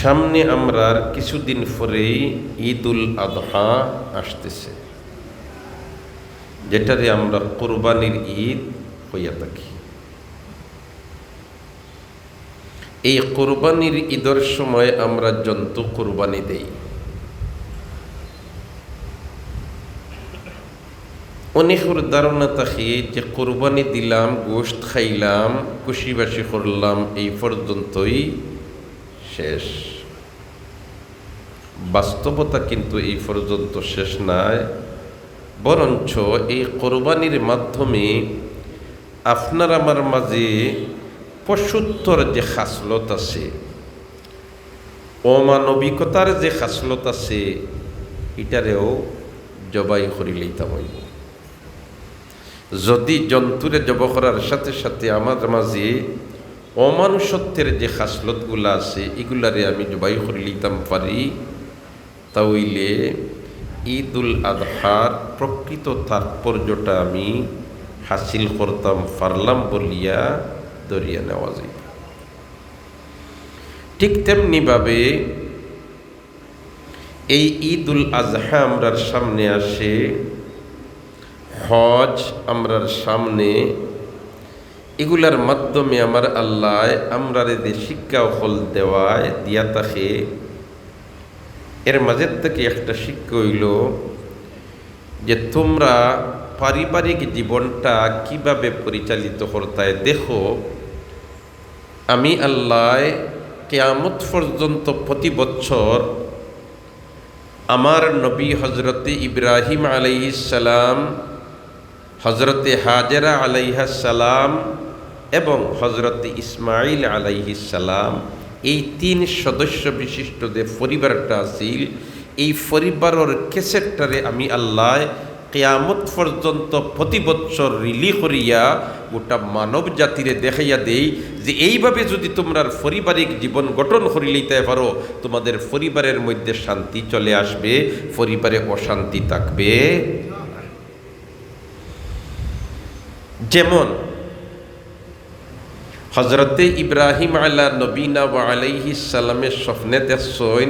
সামনে আমরা কিছুদিন পরেই ঈদুল আযহা আসতেছে, যেটারে আমরা কোরবানির ঈদ হইয়া থাকি। এই কোরবানির ঈদের সময় আমরা জন্তু কোরবানি দেই। অনেকের ধারণা থাকে যে কোরবানি দিলাম, গোশত খাইলাম, খুশিবাসি করলাম, এই পর্যন্তই শেষ। বাস্তবতা কিন্তু এই পর্যন্ত শেষ নয়, বরঞ্চ এই কোরবানির মাধ্যমে আপনার আমার মাঝে পশুত্বর যে খাসলত আছে, অমানবিকতার যে খাসলত আছে, এটারেও জবাই করি লইতাম হইব। যদি জন্তুরে জব করার সাথে সাথে আমার মাঝে অমানুষত্বের যে খাসলতগুলা আছে, এগুলারে আমি জবাই করে লইতাম পারি, তাহলে ঈদুল আযহার প্রকৃত তাৎপর্যটা আমি হাসিল করতাম পারলাম বলিয়া ধরিয়া নেওয়া যায়। ঠিক তেমনিভাবে এই ঈদুল আযহা আমরার সামনে আসে, হজ আমরার সামনে, এগুলার মাধ্যমে আমার আল্লাহ আমরার যে শিক্ষা ফল দেওয়ায় দিয়া থাকে, এর মাঝের থেকে একটা শিক্ষা হইল যে তোমরা পারিবারিক জীবনটা কিভাবে পরিচালিত করতায় দেখো। আমি আল্লাহ কিয়ামত পর্যন্ত প্রতি বছর আমার নবী হজরতে ইব্রাহিম আলাইহিস সালাম, হজরতে হাজেরা আলাইহিস সালাম এবং হজরতে ইসমাইল আলাইহিস সালাম, এই তিন সদস্য বিশিষ্ট যে পরিবারটা আছিল, এই পরিবারের কেসেটটারে আমি আল্লাহ কিয়ামত পর্যন্ত প্রতি বছর রিলি করিয়া গোটা মানব জাতিরে দেখাইয়া দেই যে এইভাবে যদি তোমরা পারিবারিক জীবন গঠন করি লইতে পারো, তোমাদের পরিবারের মধ্যে শান্তি চলে আসবে, পরিবারে অশান্তি থাকবে। যেমন হজরতে ইব্রাহিম আলা নবীনা ওয়া আলাইহিস সালামের স্বপ্নে দেখছেন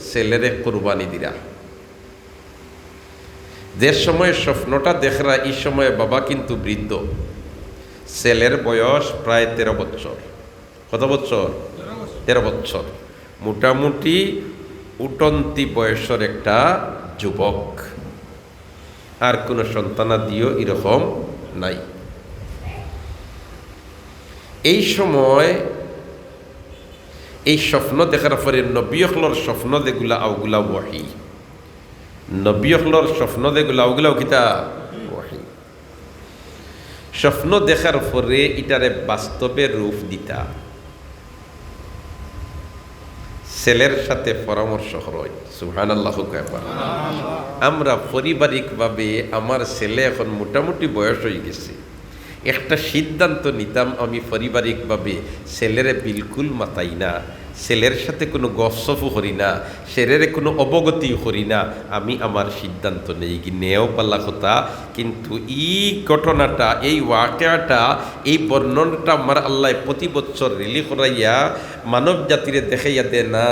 ছেলেরে কুরবানি দিরা। যে সময় স্বপ্নটা দেখরা, এই সময় বাবা কিন্তু বৃদ্ধ, ছেলের বয়স প্রায় 13 বছর। কত বছর? 13 বছর। মোটামুটি উঠন্তি বয়সের একটা যুবক, আর কোনো সন্তানাদিও এরকম নাই। এই সময় এই স্বপ্ন দেখার পরে নবীর স্বপ্ন যেগুলা ওগুলা ওয়াহি, নবীর স্বপ্ন যেগুলা ওগুলাও কিতা ওয়াহি। স্বপ্ন দেখার পরে এটারে বাস্তবে রূপ দিতা, ছেলের সাথে পরামর্শ হয়। সুবহানাল্লাহ। আমরা পারিবারিকভাবে আমার ছেলে এখন মোটামুটি বয়স হয়ে গেছে, একটা সিদ্ধান্ত নিতাম আমি পারিবারিকভাবে ছেলেরে বিলকুল মাতাই না, ছেলের সাথে কোনো গপসপও করি না, ছেলের কোনো অবগতি করি না, আমি আমার সিদ্ধান্ত নেই কি নেও পাল্লা কথা। কিন্তু এই ঘটনাটা, এই ওয়াকিয়াটা, এই বর্ণনাটা আমার আল্লাহ প্রতি বছর রিলি করাইয়া মানব জাতিরে দেখাইয়া দে না,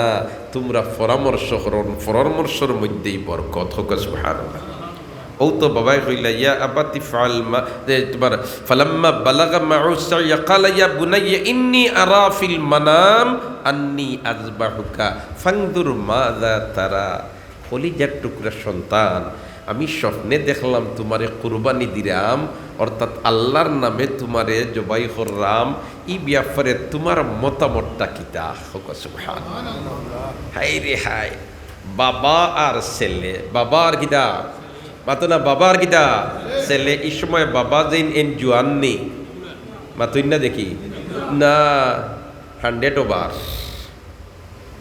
তোমরা পরামর্শ করো, পরামর্শের মধ্যেই বরকত হোক। সুবহানাল্লাহ। ও তো বাবাই কইলা ইয়া আবাতি ফাল মা, তোমার ফালাম্মা বালাগা মাউসা ইয়াকালা ইয়া বুনাইয়া ইন্নী আরা ফিল মানাম আন্নী আযবাহুকা ফানদুর মাযা তারা। কলিজার টুকরা সন্তান, আমি স্বপ্নে দেখলাম তোমারে কুরবানি দিলাম, অর্থাৎ আল্লাহর নামে তোমারে জবাই করলাম, এই ব্যাপারে তোমার মতামতটা কিতা? সুবহানাল্লাহ। হাই রে হাই, বাবা আর ছেলে, বাবা আর কিতা মাতো না, বাবার গীতা ছেলে। এই সময় বাবা যেন এন জুয়ান নেই, মাতুই না দেখি না, 100 ওভার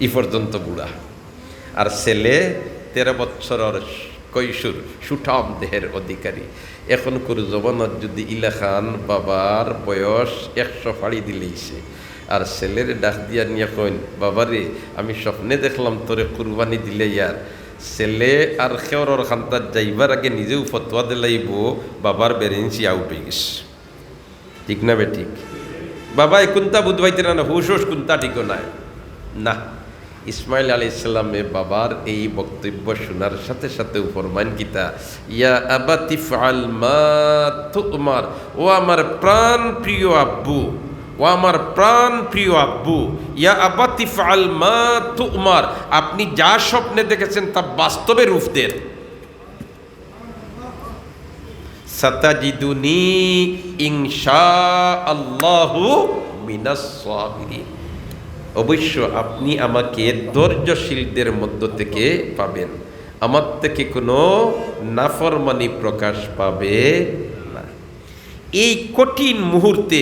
ই পর্যন্ত বুড়া, আর ছেলে 13 বছরের কৈশোর, সুঠাম দেহের অধিকারী। এখন করে জবানত যদি ইলাখান বাবার বয়স 100 ফাড়ি দিলেইছে, আর ছেলের ডাক দিয়া নিয়ে কইন, বাবারে আমি স্বপ্নে দেখলাম তোরে কুরবানি দিলে। ইয়ার ছেলে আর খেওর খান্তার যাইবার আগে নিজেও ফতোয়া দিলাইব, বাবার বেরেন্সি আউট হয়ে গেছে। ঠিক না বে ঠিক? বাবা কোনটা বুধবাইতে না, হুশ হুশ কোনটা ঠিক নাই না, ইসমাইল আলাইহিস সালামে বাবার এই বক্তব্য শোনার সাথে সাথে ফরমান কিতা, ইয়া আবাতি ফাআল মা তুমার, ও আমার প্রাণ প্রিয় আব্বু, ও আমার প্রাণ প্রিয় আব্বু, ইয়া আবাতি ফাআল মা তুমার, আপনি যা স্বপ্নে দেখেছেন তা বাস্তবে রূপ দেন। সাতাজিদুনি ইনশাআল্লাহু মিনাস সাবিরিন, অবশ্য আপনি আমাকে ধৈর্যশীলদের মধ্য থেকে পাবেন, আমার থেকে কোনো নাফরমানি প্রকাশ পাবে না। এই কঠিন মুহূর্তে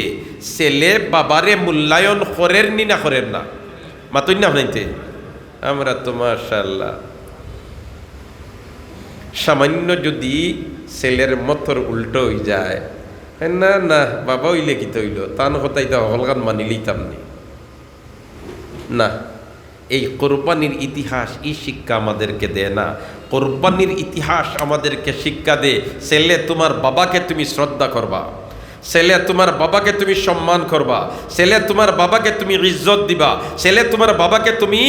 ছেলে বাবারে মূল্যায়ন করেন নি না করেন না? মাতুই না হইতে আমরা তো মাশাআল্লাহ সামান্য যদি ছেলের মতর উল্টো হয়ে যায়, না না বাবা হইলে কি তৈল তান হতাই তো হলগান মানি লইতাম নি না। এই কোরবানির ইতিহাস এই শিক্ষা আমাদেরকে দেয় না। কোরবানির ইতিহাস আমাদেরকে শিক্ষা দে, ছেলে তোমার বাবাকে তুমি শ্রদ্ধা করবা, ছেলে তোমার বাবাকে তুমি সম্মান করবা, ছেলে তোমার বাবাকে তুমি ইজ্জত দিবা, ছেলে তোমার বাবাকে তুমি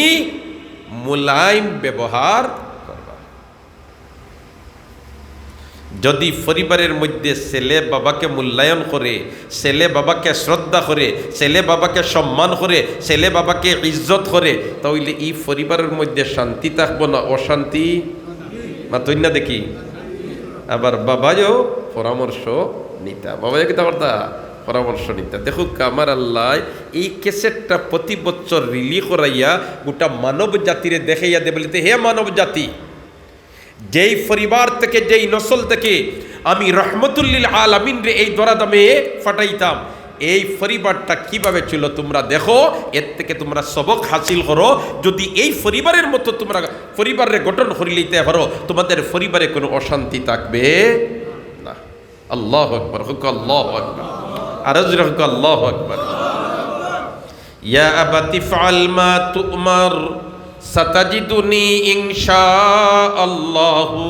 মুলায়ম ব্যবহার করবা। যদি পরিবারের মধ্যে ছেলে বাবাকে মূল্যায়ন করে, ছেলে বাবাকে শ্রদ্ধা করে, ছেলে বাবাকে সম্মান করে, ছেলে বাবাকে ইজ্জত করে, তাহলে এই পরিবারের মধ্যে শান্তি থাকবো না অশান্তি? মাতই না দেখি। আবার বাবাও পরামর্শ নিতা, বাবা কি তা পরামর্শ নিতা। দেখুক আমার আল্লাহ এই ক্যাসেটটা প্রতি বছর রিলি করাইয়া গোটা মানব জাতিরে দেখাইয়া দে, বলিতে হে মানব জাতি, যেই পরিবার থেকে যেই নসল থেকে আমি রহমতুল্লিল আলামিন রে এই দরাদামে ফাটাইতাম, এই পরিবারটা কিভাবে ছিল তোমরা দেখো, এর থেকে তোমরা সবক হাসিল করো। যদি এই পরিবারের মতো তোমরা পরিবারের গঠন করে লইতে পারো, তোমাদের পরিবারে কোনো অশান্তি থাকবে না। আল্লাহু আকবার, হুক আল্লাহু আকবার, আর হুক আল্লাহু আকবার। ইয়া আবাতি ফাআল মা তুমার সাতাজিদুনি ইনশাআল্লাহু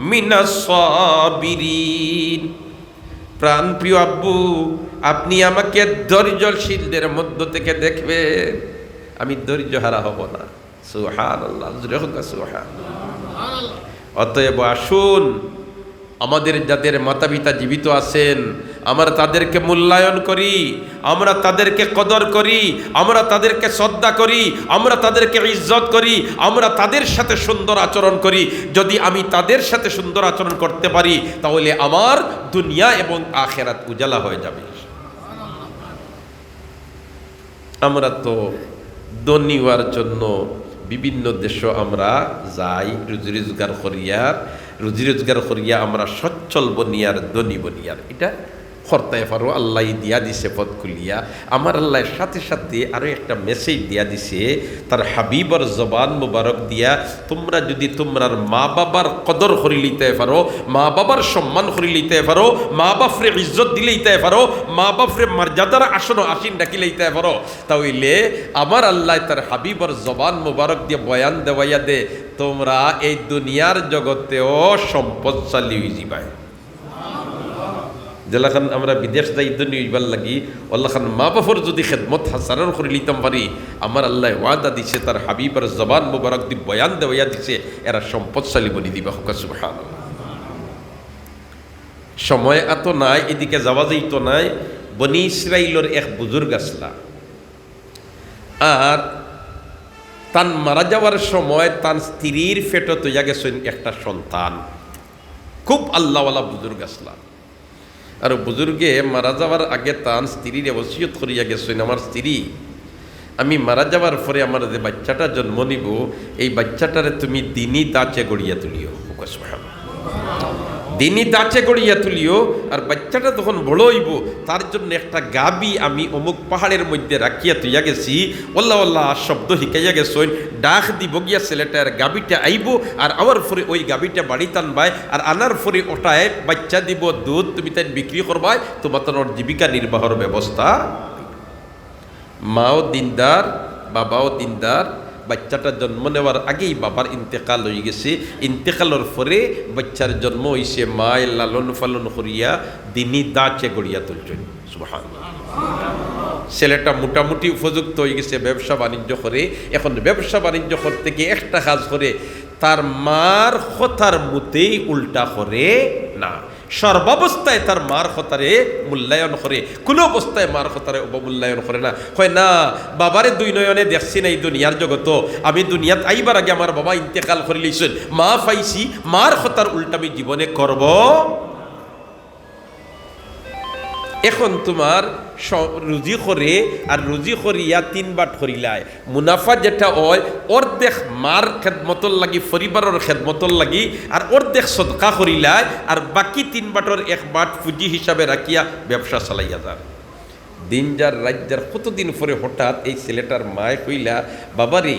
মিনাস সাবিরিন। প্রাণ প্রিয় আব্বু, আপনি আমাকে ধৈর্যশীলদের মধ্য থেকে দেখবেন, আমি ধৈর্য হারা হব না। সুবহানাল্লাহ, সুবহানাল্লাহ। অতএব আসুন, আমাদের যাদের মাতা পিতা জীবিত আছেন আমরা তাদেরকে মূল্যায়ন করি, আমরা তাদেরকে কদর করি, আমরা তাদেরকে শ্রদ্ধা করি, আমরা তাদেরকে ইজ্জত করি, আমরা তাদের সাথে সুন্দর আচরণ করি। যদি আমি তাদের সাথে সুন্দর আচরণ করতে পারি তাহলে আমার দুনিয়া এবং আখিরাত উজালা হয়ে যাবে। আমরা তো ধনী হওয়ার জন্য বিভিন্ন দেশে আমরা যাই, রুজি রোজগার করিয়া আমরা সচ্ছল বনিয়ার ধনী বনিয়ার এটা করতে পারো। আল্লাহ দিয়া দিছে পথ খুলিয়া। আমার আল্লাহর সাথে সাথে আরো একটা মেসেজ দিয়া দিছে তার হাবিবর জবান মুবারক দিয়া, তোমরা যদি তোমরার মা বাবার কদর করি লইতে পারো, মা বাবার সম্মান করি লইতে পারো, মা বাপরে ইজ্জত দিলেইতে পারো, মা বাপরে মর্যাদার আসন আসীন ডাকি লইতে পারো, তাহলে আমার আল্লাহ তার হাবিবর জবান মুবারক দিয়ে বয়ান দেওয়াইয়া দে, তোমরা এই দুনিয়ার জগতেও সম্পদশালী হয়ে যাবাই। যেলাখান আমরা বিদেশ যাই দুনিয়া হইবার লাগি, আল্লাহান মা বাপর যদি খেদমত হাসারণ করে লিতাম পারি, আমার আল্লাহ ওয়াদা দিছে তার হাবিবার জবান মুবারক দি বয়ান দেওয়া দিছে এরা সম্পদশালী বনি দিবা। সুবহানাল্লাহ। সময় এত নাই, এদিকে যাওয়া যাইত নাই। বনি ইসরাইলের এক বুজুর্গ আসলা, আর তান মারা যাওয়ার সময় তার স্ত্রীর ফেটো তৈয়া গেছেন একটা সন্তান, খুব আল্লাহওয়ালা বুজুর্গ আসলা। আর বুজুর্গে মারা যাওয়ার আগে তান স্ত্রীর ওসিয়ত করিয়া গেছেন, আমার স্ত্রী, আমি মারা যাওয়ার পরে আমার যে বাচ্চাটা জন্ম নিব, এই বাচ্চাটারে তুমি দিনই দাঁচে গড়িয়া তুলিও। দিনই দাঁচে গড়িয়া তুলিও। আর বাচ্চাটা তখন বড় হইব, তার জন্য একটা গাবি আমি অমুক পাহাড়ের মধ্যে রাখিয়া তুইয়া গেছি। ওল্লা ওল্লাহ শব্দ শিখাইয়া গেছেন, ডাক দিব গিয়া ছেলেটার গাবিটা আইব, আর আমার ফরে ওই গাবিটা বাড়ি টানবাই, আর আনার ফরে ওটায় বাচ্চা দিব, দুধ তুমি তাই বিক্রি করবাই, তোমার তোমার জীবিকা নির্বাহের ব্যবস্থা। মাও দিনদার, বাবাও দিনদার। বাচ্চাটা জন্ম নেওয়ার আগেই বাবার ইন্তেকাল হয়ে গেছে। ইন্তেকালের পরে বাচ্চার জন্ম হয়েছে, মায়ের লালন পালন করিয়া দিনই দাঁচে গড়িয়া তুলছেন। সুবহানাল্লাহ। ছেলেটা মোটামুটি উপযুক্ত হয়ে গেছে ব্যবসা বাণিজ্য করে। এখন ব্যবসা বাণিজ্য করতে গিয়ে একটা কাজ করে, তার মার কথার মতেই উল্টা করে না। সর্বাবস্থায় তার মার কথারে মূল্যায়ন করে, কোনো অবস্থায় মার কথারে অবমূল্যায়ন করে না। হয় না, বাবারে দুই নয়নে দেখছি না এই দুনিয়ার জগত, আমি দুনিয়াত আইবার আগে আমার বাবা ইন্তেকাল করে লইছেন, মা পাইছি, মার কথার উল্টা আমি জীবনে করব। এখন তোমার রুজি করে আর রুজি করিয়া 3 বাট করিলায়, মুনাফা যেটা হয় অর্ধেক মার খেদমতর লাগি, পরিবারের খেদমতর লাগি, আর অর্ধেক সদকা করিলায়, আর বাকি 3 বাটর 1 বাট পুঁজি হিসাবে রাখিয়া ব্যবসা চালাইয়া যান। দিন যার রাত যার কতদিন পরে হঠাৎ এই ছেলেটার মায় কইলা, বাবারে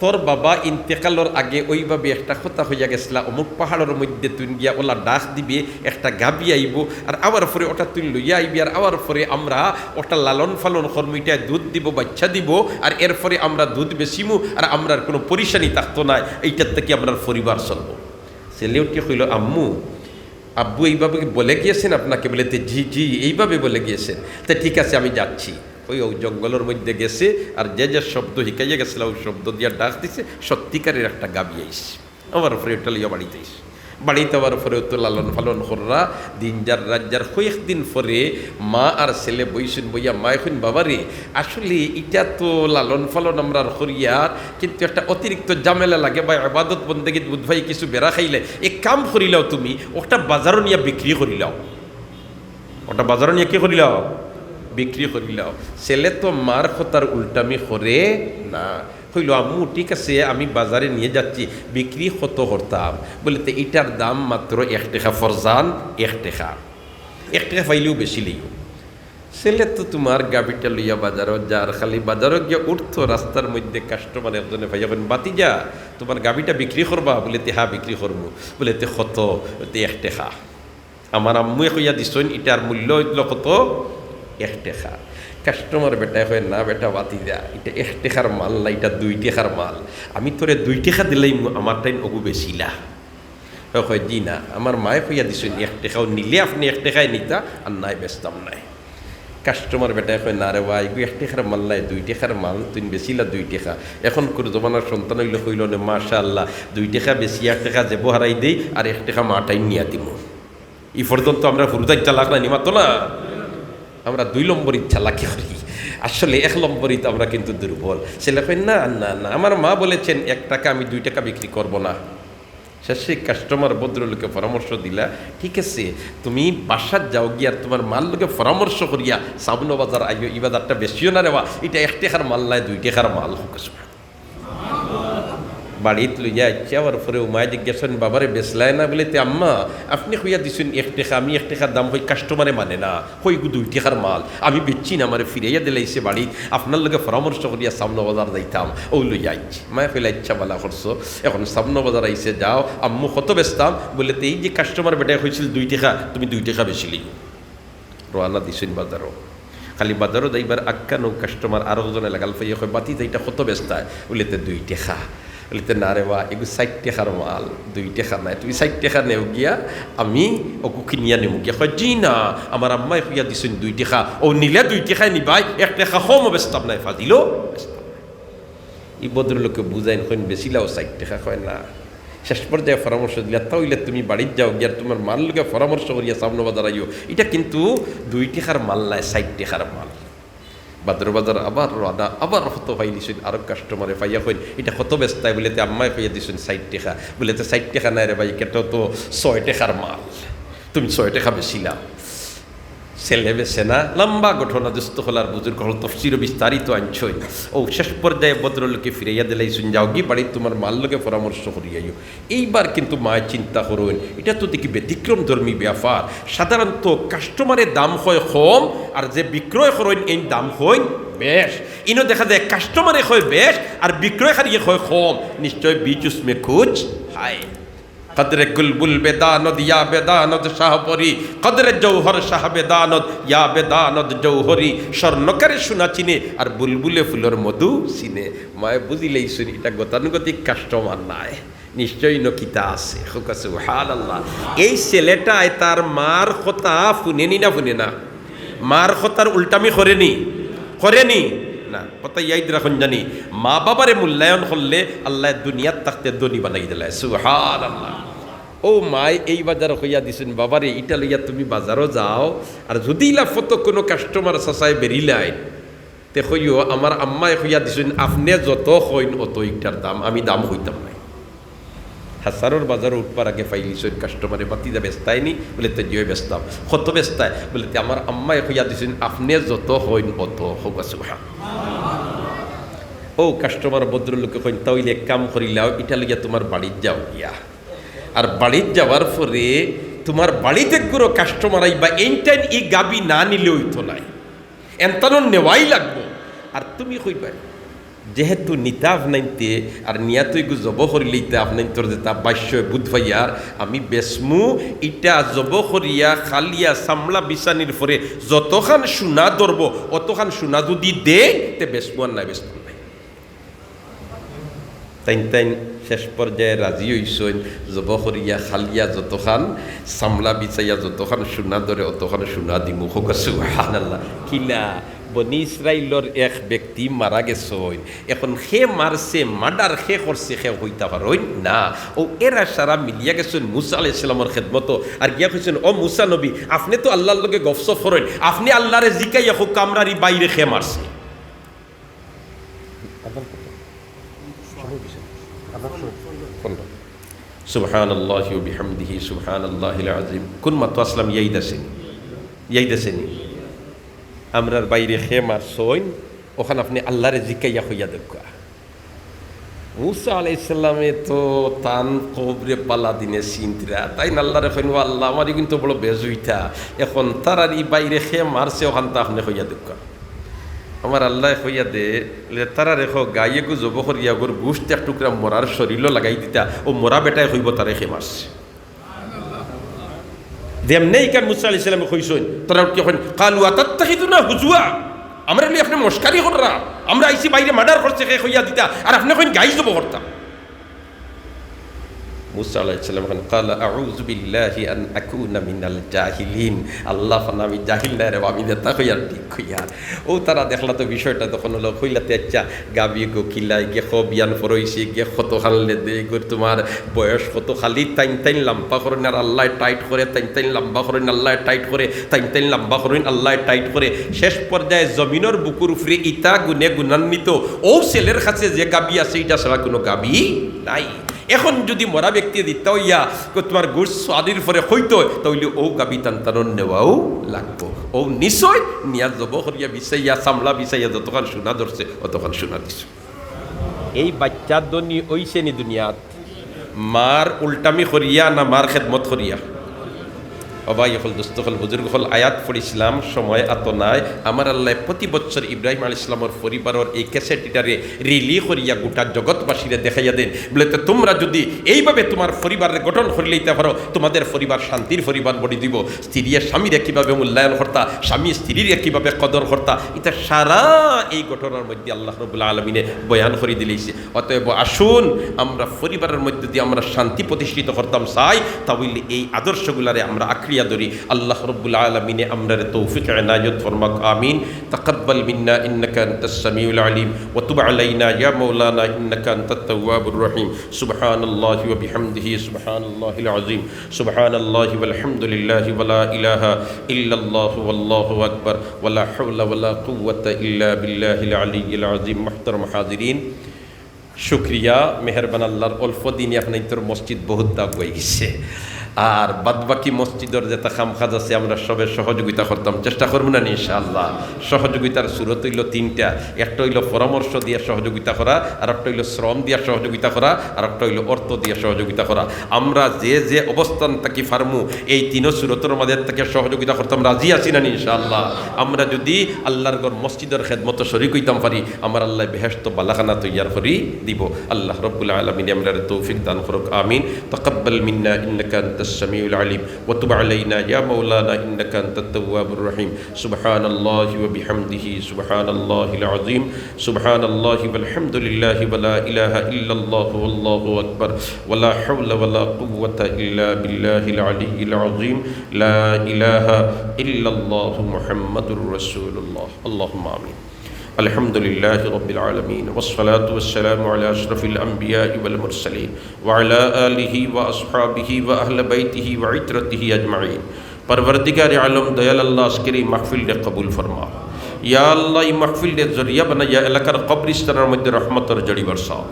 তোর বাবা ইন্তেকালর আগে ওইভাবে একটা কথা হইয়া গেছিলা, অমুক পাহাড়ের মধ্যে তুই গিয়া ওলা ডাক দিবে, একটা গাবি আইব, আর আবার পরে ওটা তুই লইয়া আইবি, আর আবার পরে আমরা ওটা লালন ফালন কর্মীটায় দুধ দিব, বাচ্চা দিব, আর এরপরে আমরা দুধ বেশিমু, আর আমরার কোনো পরিশানি থাকতো না, এইটার থেকে আমরা পরিবার চলবো। ছেলেটি কইল, আম্মু আব্বু এইভাবে বলে গিয়েছেন আপনাকে? বলে জি জি এইভাবে বলে গিয়েছেন। তা ঠিক আছে আমি যাচ্ছি। ওই জঙ্গলের মধ্যে গেছে, আর যে যে শব্দ শিখাইয়া গেছিল ওই শব্দ দিয়া ডাক দিছে, সত্যিকারের একটা গাবি আইস। আমার পরে ওটা লইয়া বাড়িতে আইস। বাড়িতে আবার পরে তো লালন ফালন কররা। দিন যার রাত যার কয়েকদিন পরে মা আর ছেলে বইসুন, বইয়া মা এখন বাবারে আসলে এটা তো লালন ফালন আমরা করিয়ার, কিন্তু একটা অতিরিক্ত জামেলা লাগে, বা আবাদত বন্দেগী বুধ ভাই কিছু বেড়া খাইলে এক কাম করিলাও, তুমি ওটা বাজারও নিয়ে বিক্রি করিলাও, ওটা বাজারও নিয়ে কি করিলাও, বিক্রি করিলাও। ছেলে তো মার কথার উল্টামি করে না। হইল, আম্মু ঠিক আছে আমি বাজারে নিয়ে যাচ্ছি, বিক্রি কত করতাম? বলে তো এটার দাম মাত্র 1 টাকা ফরজান, 1 টাকা, 1 টাকা পাইলেও বেশি লইও। ছেলে তো তোমার গাবিটা লইয়া বাজারও যার, খালি বাজারও গিয়া উঠতো, রাস্তার মধ্যে কাস্টমার একজনে ভাই যখন বাতি যা তোমার গাবিটা বিক্রি করবা? বলে তে হ্যাঁ বিক্রি করবো। বলে তে কত? 1 টাকা। আমার আম্মুয়ে কইয়া দিছেন এটার মূল্য হইল কত? 1 টাকা। কাস্টমার বেটায় হয় না বেটা বাতি যা, এটা 1 টাকার মাল না, এটা 2 টাকার মাল, আমি তোরে 2 টাকা দিলেই আমার টাইম অগু বেশিলা। হয় জি না, আমার মায়ে কইয়া দিছেন 1 টাকাও নিলে আপনি 1 টাকায় নিতা, আর নাই বেচতাম নাই। কাস্টমার বেটায় কয় না রে ভাই 1 টাকার মাল নাই, 2 টাকার মাল, তুই বেশিলা 2 টাকা। এখন করে জমানার সন্তান হইলে কইল না মাশাআল্লাহ 2 টাকা বেশি 1 টাকা যে হারাই দেই, আর 1 টাকা মাটাই নিয়া দিব। এই পর্যন্ত আমরা হুরুদাই চালাক না নিমাতো না, আমরা 2 নম্বরই চালাকি করি, আসলে 1 নম্বরই তো আমরা কিন্তু দুর্বল। ছেলে কই না না না, আমার মা বলেছেন 1 টাকা, আমি 2 টাকা বিক্রি করব না। শেষে কাস্টমার ভদ্রলোকে পরামর্শ দিলা, ঠিক আছে তুমি বাসার যাও গিয়া আর তোমার মাল লোকে পরামর্শ করিয়া সামনো বাজার আইও, এই বাজারটা বেশিও না রেবা, এটা 1 টাকার মাল নাই, 2 টাকার মাল হোক। বাড়িতে লইয়া ইচ্ছা আবার পরে উমায় জিজ্ঞাসা, বাবারে বেচলায় না? বলে তে আম্মা আপনি কইয়া দিচ্ছেন 1 টাকা, আমি 1 টাকার দাম হই, কাস্টমারে মানে না, হই 2 টাকার মাল, আমি বেচছি না, আমার ফিরাইয়া দিলাইছে বাড়িত, আপনার লগে পরামর্শ করিয়া সামনো বাজার যাইতাম, ও লইয়া আইছি। মায় কইলা ইচ্ছা বলা করছো, এখন সামনো বাজার আইসে যাও, আম্মু কত বেচতাম? বলে তো এই যে কাস্টমার বেটায় হয়েছিল 2 টাকা, তুমি 2 টাকা বেশিলি। রোয়ানা দিছেন বাজারও, খালি বাজারও যাইবার আক্কানো কাস্টমার আরো জনে লাগাল পাইয়া কয় বাতি যাইটা কত বেচতায়? বলে তো 2 টাকা। বলিতে না রে বা এগুলো 60 টাকার মাল, 2 টাকা নাই, তুমি 60 টাকা নেও গিয়া, আমি ওকে কিনিয়া নেব গিয়া। কয় জি না, আমার আম্মাই কইয়া দিছেন 2 টাকা, ও নিলে 2 টাকায় নিবাই, 1 টাকা কমও বেচতাম নাই, ফাজিলো বেচতাম। এই ভদ্রলোকে বুঝাইন, কইন বেশিলাও 60 টাকা। কয় না। শেষ পর্যায়ে পরামর্শ দিলা, তাহলে তুমি বাড়ির যাও গিয়া তোমার মাল লোকে পরামর্শ করিয়া সামনে বাজার আইও, এটা কিন্তু 2 টাকার মাল নাই, 60 টাকার মাল। বাজার বাজার আবার রানা, আবার কত পাই দিছেন, আরো কাস্টমারে পাইয়া কইন এটা কত বেচতায়? বলে আম্মায় কইয়া দিছেন 60 টাকা। বলে 60 টাকা নাই রে ভাই, এটা তো 6 টাকার মাল, তুমি 6 টাকা বেশিলা। ছেলে বেছে না, লম্বা ঘটনা দুস্থ হলার বুজুর্গ হল তফসির বিস্তারিত আনছই। ও শেষ পর্যায়ে ভদ্রলোকে ফিরাইয়া দিলাইছুন, যাও গি বাড়ি তোমার মাল লোকে পরামর্শ করিয়াইও। এইবার কিন্তু মায়ের চিন্তা করুন, এটা তো দেখি ব্যতিক্রম ধর্মী ব্যাপার। সাধারণত কাস্টমারের দাম হয় কম, আর যে বিক্রয় করেন এই দাম হয় বেশ। ইনো দেখা যায় কাস্টমারে হয় বেশ, আর বিক্রয়কারী হয় কম। নিশ্চয় বীচ উসমে খুঁজ হায়। কদরে গুলবুল বেদানদ ইয়া বেদানদ শাহপরি, কদরে জৌহর শাহ বেদানদ ইয়া বেদানদ জৌহরি। স্বর্ণকারে সোনা চিনে, আর বুলবুলে ফুলের মধু চিনে। মায় বুঝিলেই শুনি এটা গতানুগতিক কাস্টমার নাই, নিশ্চয়ই নকিতা আছে। সুবহানাল্লাহ। এই ছেলেটায় তার মার কথা শুনেনি না শুনে না? মার কথার উল্টামি করেনি, করেনি না। কথা ইয়াদ রাখুন জানি, মা বাবারে মূল্যায়ন করলে আল্লাহ দুনিয়ার থাকতে ধনী বানাই দিলে। সুবহানাল্লাহ। ও মাই এই বাজার হইয়া দিছেন বাবারে, ইটা লইয়া তুমি বাজারও যাও, আর যদি লাফত কোনো কাস্টমার চাচাই বেরিলাই তে হইও আমার আম্মাই হইয়া দিছেন আপনি যত হইন অত ইটার দাম, আমি দাম হইতাম নাই। হাসারোর বাজারও উঠবার আগে ফাইলিছেন কাস্টমারে বাতিদা বেস্তায়নি বলে তে জিও বেস্তাম, কত বেস্তায় বলে তে আমার আম্মাই হইয়া দিছেন আপনি যত হইন অত হোক। ও কাস্টমার ভদ্রলোকে কইন তাইলে এক কাম করিলাও, ইটা লইয়া তোমার বাড়ির যাও গিয়া, আর বাড়ির যাওয়ার পরে তোমার বাড়িতে কোনো কাস্টমার আইবা এইটাই এই গাবি না নিলে হইতো নাই, এনতানো নেওয়াই লাগবো। আর তুমি কইবা যেহেতু নিতা আপনাইতে আর নিয়া তুই জব করিলেইতে আপনার তোর যেটা বাস্য বুধ ভাইয়ার আমি বেসমু, ইটা জব করিয়া খালিয়া সামলা বিছানির পরে যতখান সোনা ধরব অতখান সোনা যদি দে তে বেসমু আর নাই বেসমু নাই। তাইন শেষ পর্যায়ে রাজি হইসইন, জব করিয়া খালিয়া যতখান সামলা বিছাইয়া যতখান সোনা ধরে অতখান সোনা দিমু। সুবহানাল্লাহ। কিলা বনি ইসরাইলর এক ব্যক্তি মারা গেছইন, এখন সে মারছে মার্ডার সে করছে সে হইতা পারইন না। ও এরা সারা মিলিয়া গেছেন মুসা আলাইহিস সালামের খেদমত, আর গিয়া কইছেন ও মুসা নবী আপনি তো আল্লাহর লগে গফসফ করেন, আপনি আল্লাহরে জিকাইয়া হোক কামরারি বাইরে খে মারছে। সুবহানাল্লাহি ওয়া বিহামদিহি সুবহানাল্লাহিল আযীম। কোন মাত্র আসলাম ইয়াইদাসেনি আমরার বাইরে খে মারছইন, ওখানে আপনি আল্লাহরে জিকাইয়া হইয়া দেখা। মুসা আলাইহিস সালামে তো তান কবরে পালা দিনে চিন্তা, তাই আল্লাহরে কইন ও আল্লাহ আমারই কিন্তু বড় বেজুইতা, এখন তারার ই বাইরে খে মারছে ওখান তা আপনি হইয়া দেখা। আমার আল্লাহ হইয়া দে তারা রেখো গাইয়ে গু জব করিয়া গোর গুষ্টি এক টুকরা মরার শরীরও লাগাই দিতা, ও মরা বেটায় হইব তারে খে মারছে। যেমনি কান মুসা আলাইহিস সালামে কইছেন তারা কি কইন কালু আতাত্তাখিদুনা হুজুয়া, আমরা বলি আপনি মস্কারি কররা, আমরা আইছি বাইরে মার্ডার করছে খে হইয়া দিতা, আর আপনি কইন গাই জব করতাম। মুসা আলাইহিস সালাম কইন ক্বালা আউযু বিল্লাহি আন আকুনা মিনাল জাহিলিন, আল্লাহ ফানা আমি জাহিল না রে, আমি নেতা কইয়া ঠিক কইয়া। ও তারা দেখলা তো বিষয়টা তখন হলো কইলাতে আচ্ছা গাবি গো কিলাই গে বিয়ান ফরইছি গে কত খাললে দে গো তোমার বয়স কত, খালি তাইন লম্বা করেন আর আল্লাহ টাইট করে, তাইন লম্বা করেন আল্লাহ টাইট করে, তাইন লম্বা করেন আল্লাহ টাইট করে। শেষ পর্যায়ে জমিনের বুকুর উপরে ইতা গুনে গুণান্বিত ও ছেলের কাছে যে গাবি আছে এটা ছাড়া কোনো গাবি নাই। এখন যদি মরা ব্যক্তি দিতে হইয়া তোমার গুড় স্বাদির পরে হইতো তাহলে ও গাবি টান নেওয়াও লাগবো। ও নিশ্চয় নিয়া জব করিয়া বিচাইয়া সামলা বিচাইয়া যতক্ষণ সোনা ধরছে অতক্ষণ সোনা দিছ। এই বাচ্চার দনি ওইছে নি দুনিয়াত মার উল্টামি করিয়া না মার খেদমত করিয়া? অবাই হল দোস্ত হল বুজুর্গ হল আয়াত পড়িছিলাম সময় এত নাই। আমার আল্লাহ প্রতি বছর ইব্রাহিম আলাইহিস সালামের পরিবারের এই ক্যাসেটটারে রিলি করিয়া গোটা জগৎবাসীরে দেখাইয়া দেন, বলে তো তোমরা যদি এইভাবে তোমার পরিবারের গঠন করে লইতে পারো তোমাদের পরিবার শান্তির পরিবার বড়ি দিব। স্ত্রীর স্বামীর কীভাবে মূল্যায়ন করতা, স্বামী স্ত্রীর কীভাবে কদর করতা, এটা সারা এই ঘটনার মধ্যে আল্লাহ রাব্বুল আলামিনে বয়ান করে দিলেইছে। অতএব আসুন আমরা পরিবারের মধ্যে দিয়ে আমরা শান্তি প্রতিষ্ঠিত করতাম চাই, তাহলে এই আদর্শগুলারে আমরা আঁকড়িয়া ধরি। আল্লাহ রাব্বুল আলামিনে আমরার তৌফিক ইনায়াত ফরমাক। আমিন। তাকাব্বাল মিন্না ইন্নাকা আনতাস সামিউল আলিম ওয়া তুব আলাইনা ইয়া মাওলানা ইন্নাকা আনতাত তাওয়াবুর রহিম। সুবহানাল্লাহি ওয়া বিহামদিহি সুবহানাল্লাহিল আযীম। সুবহানাল্লাহি ওয়াল হামদুলিল্লাহি ওয়া লা ইলাহা ইল্লাল্লাহু ওয়াল্লাহু আকবার ওয়া লা হাওলা ওয়া লা কুওয়াতা ইল্লা বিল্লাহিল আলিয়্যিল আযীম। মুহতারাম হাজিরিন, শুকরিয়া মেহরবান আল্লাহর অল্প দিনে আপনার তোর মসজিদ বহুত দাগ হয়ে গেছে, আর বাদবাকি মসজিদের যেটা খাম কাজ আছে আমরা সবের সহযোগিতা করতাম, চেষ্টা করবো না ইনশাআল্লাহ। সহযোগিতার সুরত হইল তিনটা, একটা হইল পরামর্শ দিয়ে সহযোগিতা করা, আর একটা হইল শ্রম দিয়ে সহযোগিতা করা, আর একটা হইল অর্থ দিয়ে সহযোগিতা করা। আমরা যে অবস্থান থাকি ফার্মু এই তিনও সুরতের মাঝে থেকে সহযোগিতা করতাম, রাজি আছি না ইনশাআল্লাহ। আমরা যদি আল্লাহর ঘর মসজিদের খেদমত শরীক হইতাম পারি, আমার আল্লাহ বেহেশত বালাখানা তৈয়ার করি দিব। আল্লাহ রাব্বুল আলামিন আমরা তৌফিক দান করুক। আমিন। তাকাব্বাল মিন্না ইন্নাকা আনতাস সামিউল আলিম ওয়া তুব আলাইনা ইয়া মাওলানা ইন্নাকা আনতাত তাওয়াবুর রহিম। সুবহানাল্লাহি ওয়া বিহামদিহি সুবহানাল্লাহিল আযীম। সুবহানাল্লাহি ওয়াল হামদুলিল্লাহি ওয়া লা ইলাহা ইল্লাল্লাহু ওয়াল্লাহু আকবার ওয়া লা হাওলা ওয়া লা কুওয়াতা ইল্লা বিল্লাহিল আলিয়্যিল আযীম। লা ইলাহা ইল্লাল্লাহু মুহাম্মাদুর রাসূলুল্লাহ। আল্লাহুম্মা আমিন। আলহামদুলিল্লাহ রব্বিল আলামিন ওয়াসসালাতু ওয়াসসালামু আলা আশরাফিল আমবিয়া ওয়াল মুরসালিন ওয়া আলা আলিহি ওয়া আসহাবিহি ওয়া আহলি বাইতিহি ওয়া ইতরাতিহি আজমাইন। পরবর্দিগারে আলম দয়াল আল্লাহ আজকের এই মাহফিলকে কবুল ফরমাও। ইয়া আল্লাহ এই মাহফিলের জরিয়া বানাইয়া এলাকার কবরিস্তানের মধ্যে রহমতের জড়ি বর্ষাও।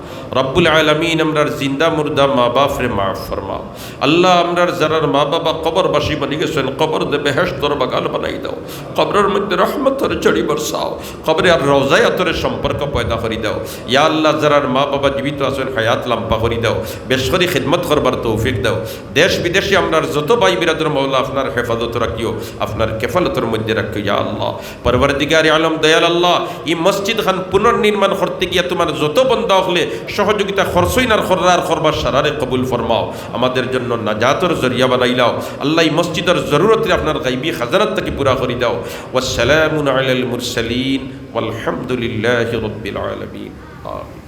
রব্বুল আলামিন আমরার জিন্দা মুর্দা মা বাপরে মাফ ফরমাও। আল্লাহ আমরার যারার মা বাবা কবরবাসী বানিয়ে গেছেন কবর দে বেহেশতর বাগান বানাই দাও। কবরের মধ্যে রহমতের জড়ি বর্ষাও। কবরে আর রওজায় আতরের সম্পর্ক পয়দা করি দাও। ইয়া আল্লাহ যারার মা বাবা জীবিত আছেন হায়াত লম্বা করি দাও। বেশকরি খিদমত করবার তৌফিক দাও। দেশ বিদেশে আমরার যত ভাই বিরাদর মওলা আপনার হেফাজত রাখিও, আপনার কেফালতের মধ্যে রাখিও ইয়া আল্লাহ। পরবর্তীকার আলম দয়াল আল্লাহ এই মসজিদ খান পুনর্নির্মাণ করতে গিয়া তোমার যত বন্ধা হলে সহযোগিতা খরচইনার খররার করবার সারারে কবুল ফরমাও। আমাদের জন্য নাজাতের জরিয়া বানাইলাও। আল্লাহ এই মসজিদের জরুরতে আপনার গাইবী হাজারাত থেকে পুরা করে দাও। ওয়াসসালামু আলাল মুরসালিন ওয়ালহামদুলিল্লাহি রাব্বিল আলামিন। আমিন।